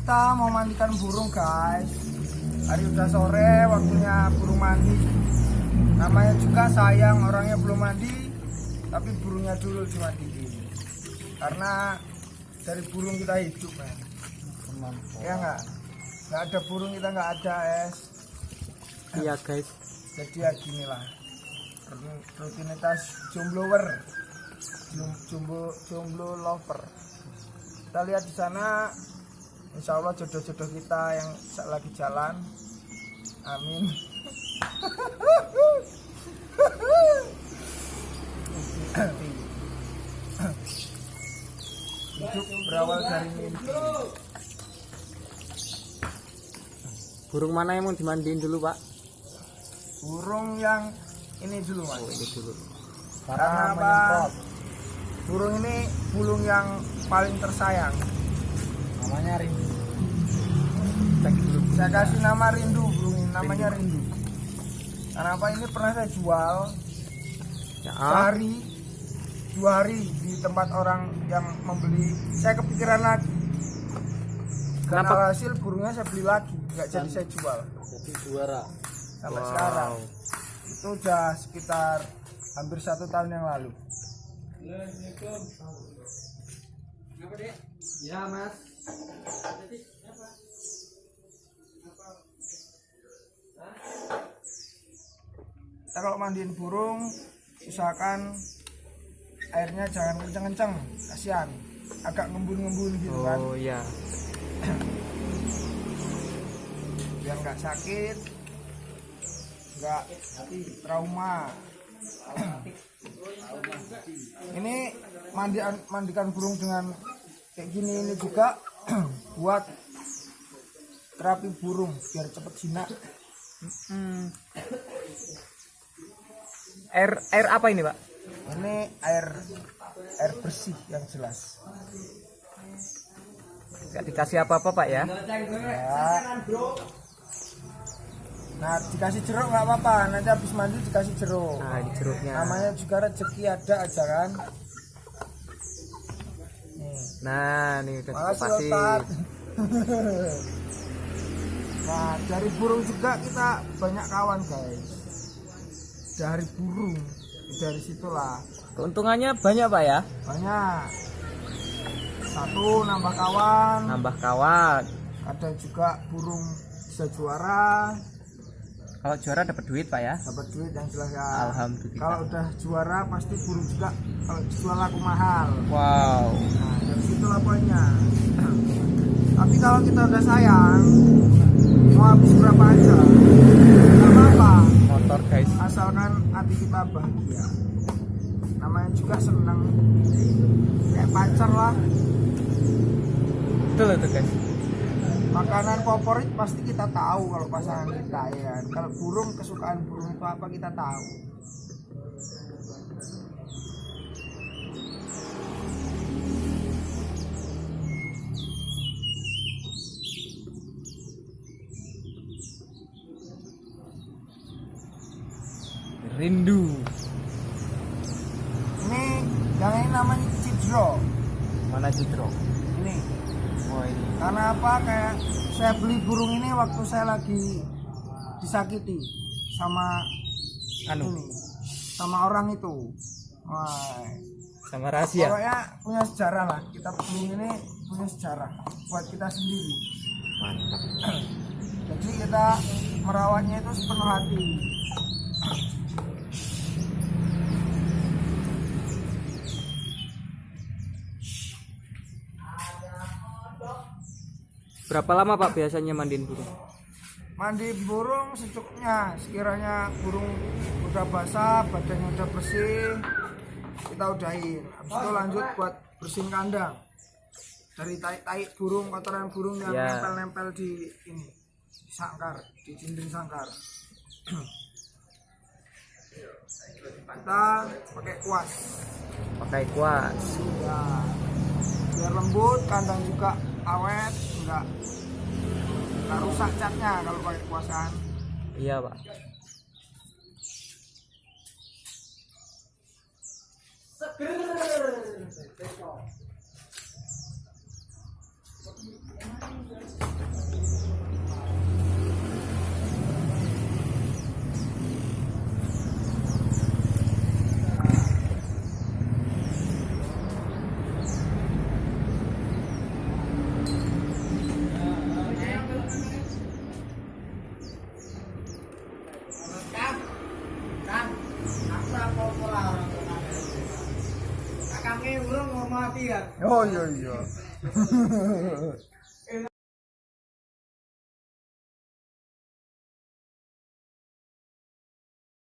kita mau mandikan burung guys. Hari udah sore, waktunya burung mandi. Namanya juga sayang, orangnya belum mandi, tapi burungnya dulu dimandiin. Karena dari burung kita hidup kan. Ya nggak ada burung kita nggak ada es. Iya guys. Jadi ya gini lah, rutinitas jomblower, jomblo lover. Kita lihat di sana, insya Allah jodoh-jodoh kita yang lagi jalan, amin. Hidup berawal dari mimpi. Burung mana yang mau dimandiin dulu pak? Burung yang ini dulu mas. Oh ini dulu. Karena apa? Burung ini burung yang paling tersayang. Namanya Rindu. Saya kasih nama Rindu, burung ini namanya Rindu. Karena apa? Ini pernah saya jual Ya, sehari 2 hari di tempat orang yang membeli. Saya kepikiran lagi. Kenapa? Karena hasil burungnya saya beli lagi, nggak jadi saya jual. Jadi juara. Sampai sekarang. Itu udah sekitar hampir 1 tahun yang lalu. Kenapa dek? Ya mas. Kita kalau mandiin burung, usahakan airnya jangan kenceng-kenceng, kasihan. Agak ngembun-ngembun gitu kan. Oh iya. Biar nggak sakit, nggak trauma. Ini mandikan burung dengan kayak gini ini juga buat terapi burung biar cepet jinak. Air apa ini pak? Ini air bersih yang jelas. Gak dikasih apa-apa pak ya? Ya. Nah dikasih jeruk nggak apa-apa, nanti habis mandi dikasih jeruk. Nah ini jeruknya. Namanya juga rezeki ada aja kan. Nih. Nah ini udah Makasih dipasih. Ustaz. Nah dari burung juga kita banyak kawan guys. Dari burung, dari situlah Keuntungannya banyak pak ya? banyak. Satu nambah kawan, Nambah kawan. kadang juga burung bisa juara, Kalau juara dapat duit pak ya? dapat duit yang jelas ya. Alhamdulillah. Kalau udah juara pasti burung juga kalau dijual laku mahal. Wow. Nah dari situlah poinnya. Tapi kalau kita udah sayang, mau habis berapa aja, nggak apa-apa. Motor guys. Asalkan hati kita bahagia. Namanya juga senang, kayak pacar lah. Betul itu guys. Makanan favorit pasti kita tahu kalau pasangan kita ya. Kalau burung, kesukaan burung itu apa kita tahu. Rindu. Ini yang ini namanya cidro. Mana Citro? Ini Oh ini. karena apa? Kayak saya beli burung ini waktu saya lagi disakiti sama ini, sama orang itu. Wah, Sama rahasia. pokoknya punya sejarah lah. Kita burung ini punya sejarah buat kita sendiri. Mantap. Jadi kita merawatnya itu sepenuh hati. Berapa lama pak biasanya mandiin burung? Mandi burung secukupnya, sekiranya burung udah basah, badannya udah bersih, kita udahin. Habis itu lanjut buat bersihin kandang. Dari tai burung, kotoran burung yang Ya. nempel-nempel di ini, di sangkar, di dinding sangkar. Kita pakai kuas. Pakai kuas. Ya, biar lembut, kandang juga awet, enggak rusak catnya kalau pakai kuasan. Iya pak. menghormati kan. Oh iya iya.